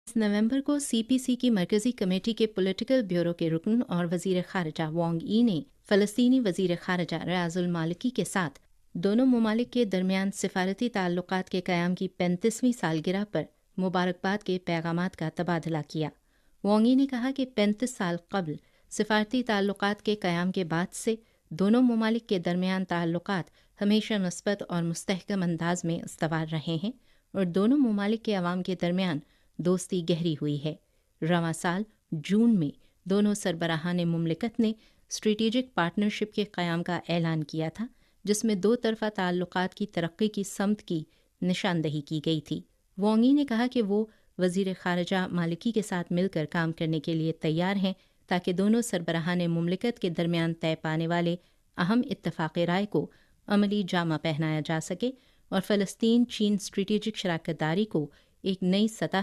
नवंबर को CPC की मरकज़ी कमेटी के पॉलिटिकल ब्यूरो के रुकन और वज़ीर ख़ारजा वांग यी ने फ़लस्तीनी वज़ीर ख़ारजा रियाज़ुल मालिकी के साथ दोनों ममालिक के दरमियान सिफारती ताल्लुक़ात के क़याम की 35वीं सालगिरह पर मुबारकबाद के पैगामात का तबादला किया। वांग यी ने कहा कि 35 साल कबल सिफारती ताल्लुक़ात के क़याम के बाद से दोनों ममालिक के दरमियान ताल्लुक़ात हमेशा मुस्बत और मुस्तहकम अंदाज में इस्तवार रहे हैं और दोनों ममालिक के अवाम के दरमियान दोस्ती गहरी हुई है। रवां साल जून में दोनों सरबराहान मुमलिकत ने स्ट्रेटेजिक पार्टनरशिप के क़याम का ऐलान किया था, जिसमें दो तरफ़ा ताल्लुक़ात की तरक्की की समत की निशानदही की गई थी। वांग यी ने कहा कि वो वज़ीर ख़ारजा मालिकी के साथ मिलकर काम करने के लिए तैयार हैं ताकि दोनों सरबराहान मुमलिकत के दरमियान तय पाने वाले अहम इत्तफ़ाक़ राय को अमली जामा पहनाया जा सके और फ़लस्तीन चीन स्ट्रेटेजिक शराकत दारी को एक नई सतह